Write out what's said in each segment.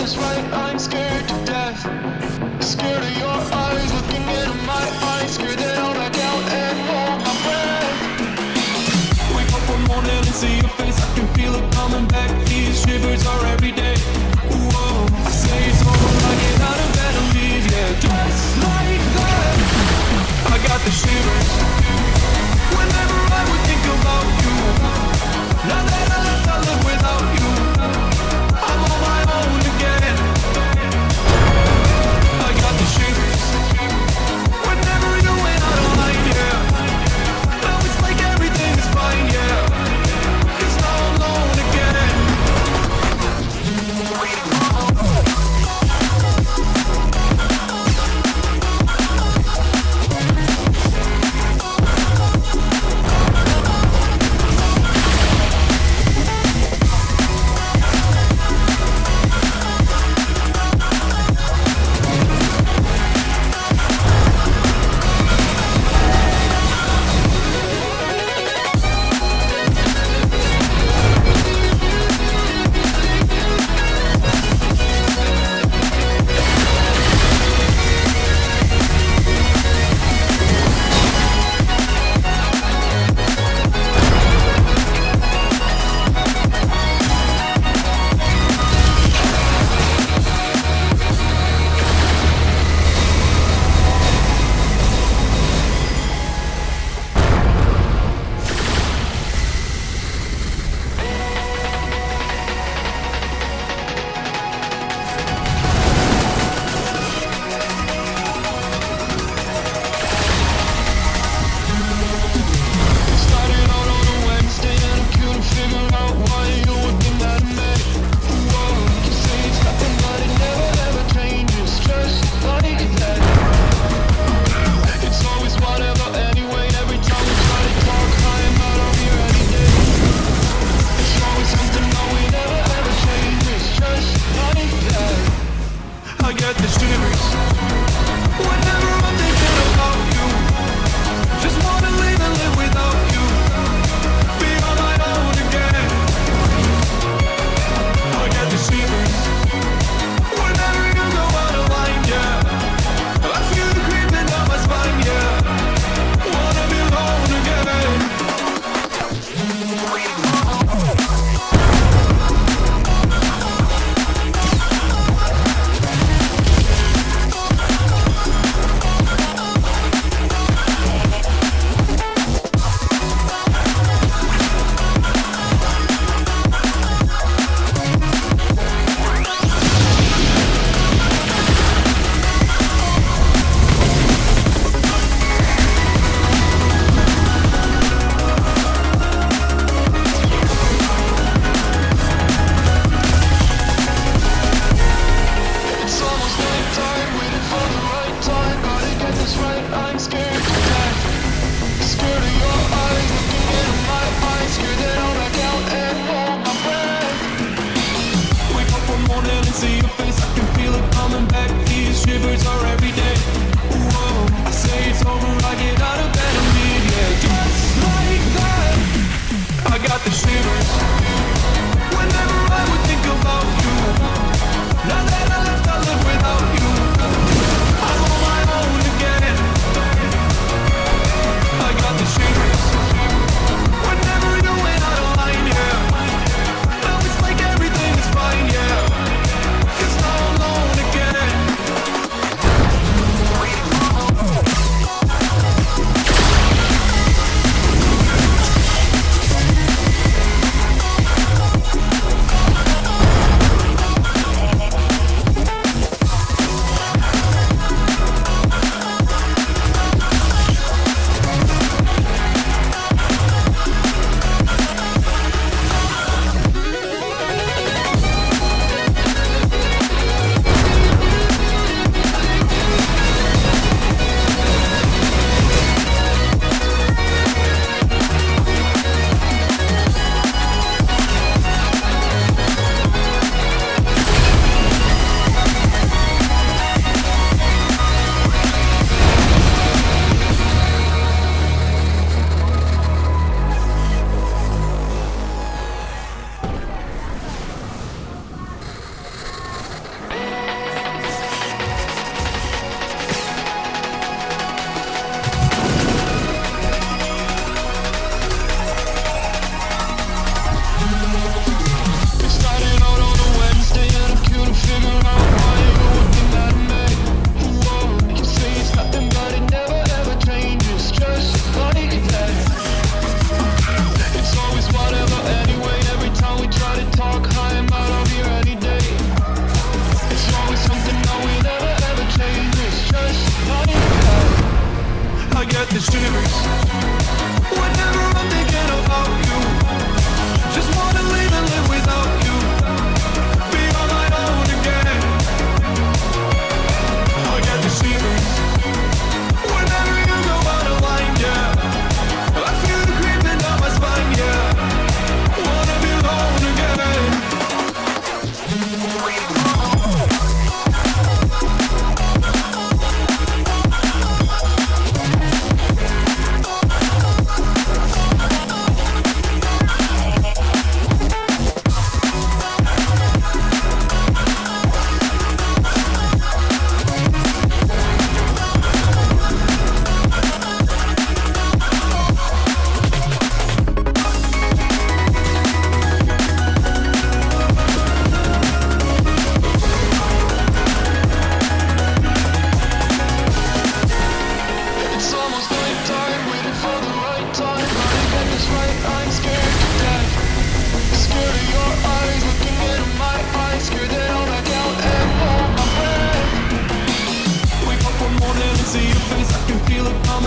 is right, I'm scared to death. Scared of your eyes looking into my eyes. Scared that I'll back out and hold my breath. Wake up one morning and see your face, I can feel it coming back. These shivers are every day. Whoa, I say it's over, I get out of bed and leave, yeah. Just like that, I got the shivers. Whenever I would think about you, now that I left, I live without you. I'm on my own again. I got the shivers. Whenever you went out of line, yeah. Now it's like everything is fine, yeah. 'Cause now I'm alone again.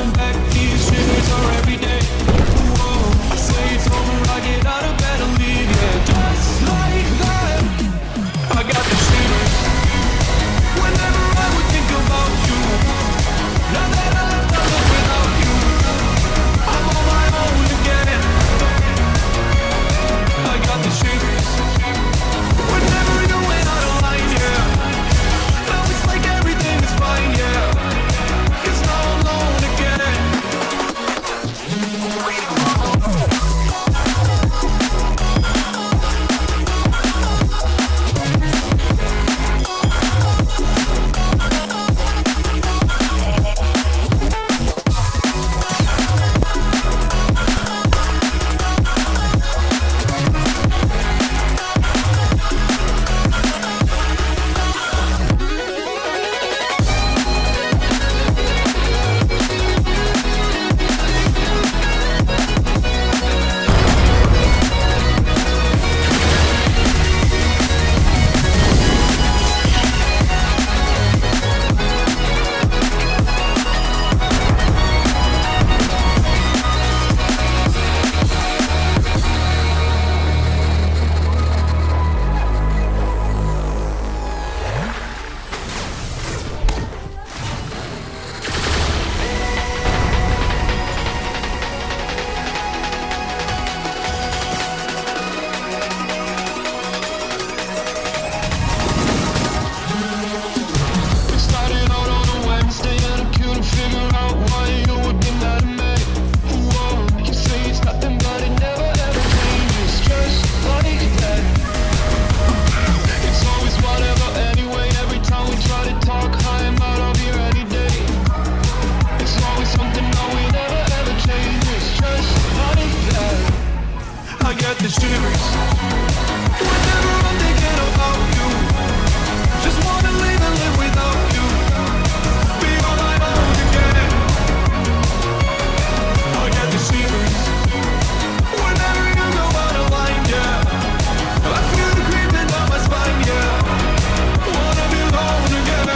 coming back. These shivers are every day. Whoa, I say it's over, I get out of bed and leave. Yeah, just like that. I got the shivers whenever I would think about you. Now that I left, I live without you. I'm on my own again. I got the shivers whenever you went out of line, yeah. Now it's like everything is fine, yeah. 'Cause now I'm alone again. The shivers whenever I'm thinking about you. Just wanna leave and live without you. Be on my own again. I get the shivers whenever you go out of line, yeah. I feel the creeping down my spine, yeah. Wanna be alone again.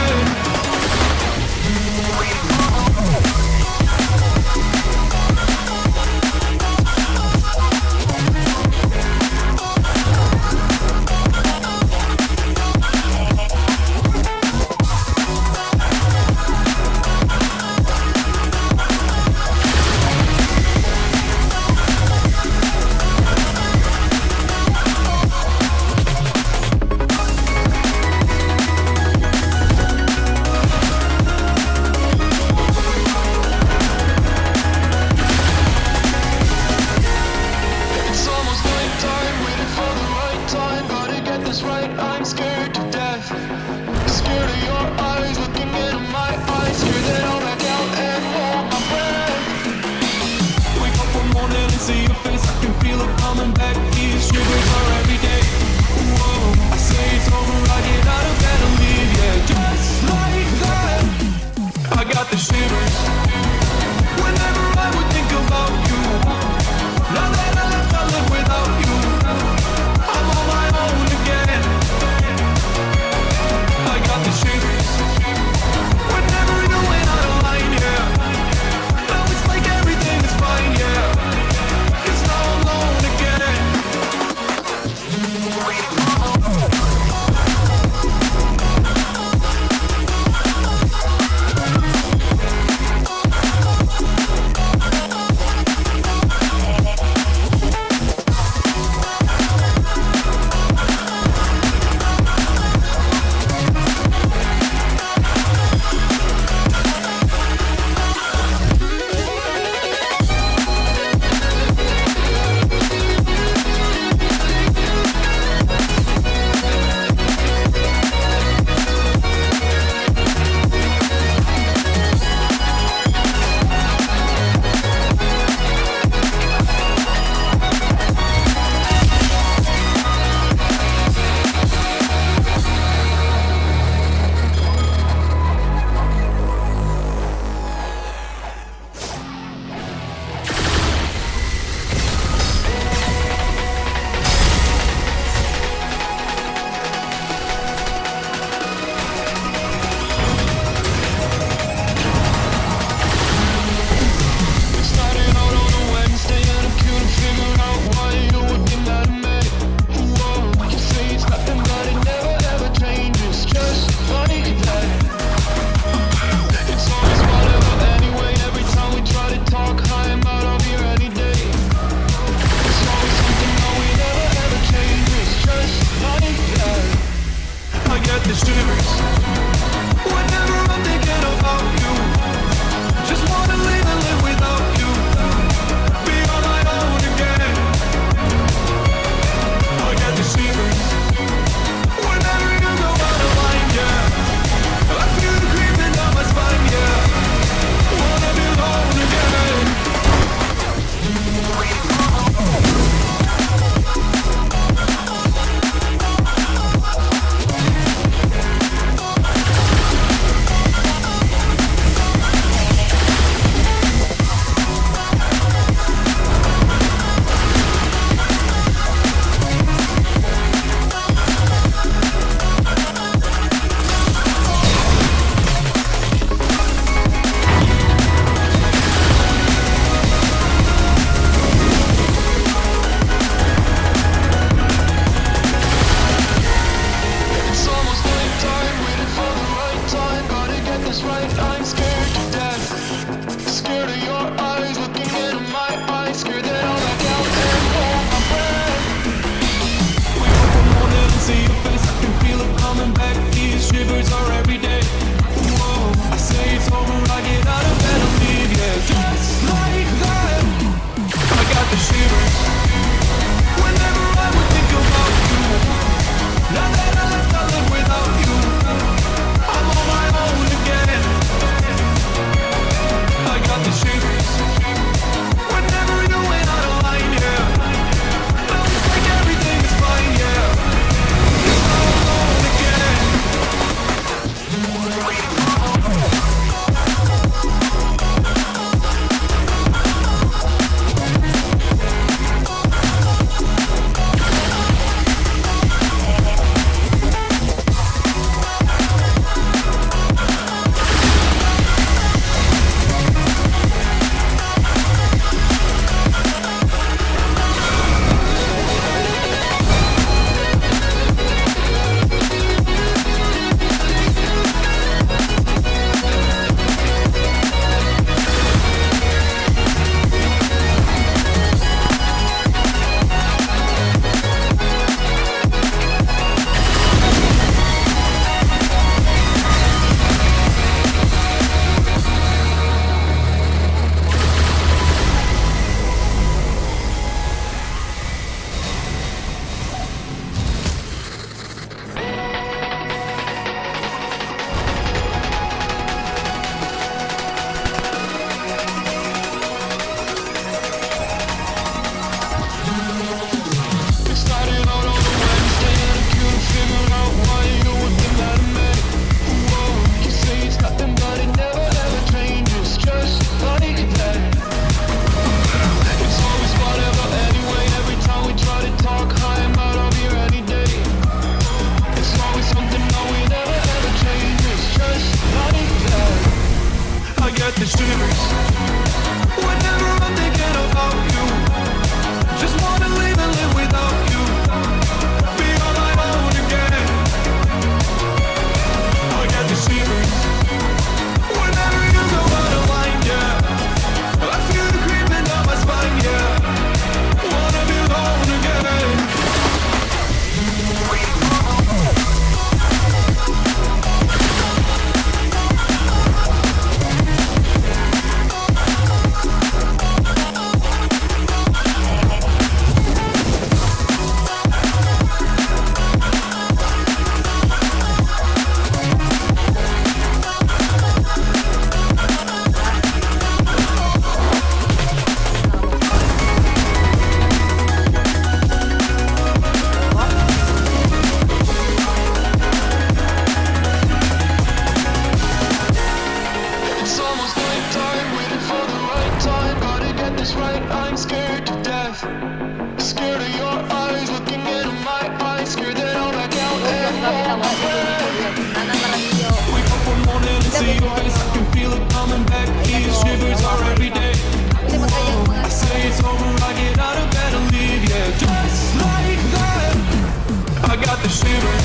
scared that I'll back out and Gamit hold ako my sa breath. Nanan maramiyo. Wake up one morning and see your face, I can feel it coming back. These shivers are every day. Pwede magkayang mga I say it's over, I get out of bed and leave, yeah, just like that. I got the shivers.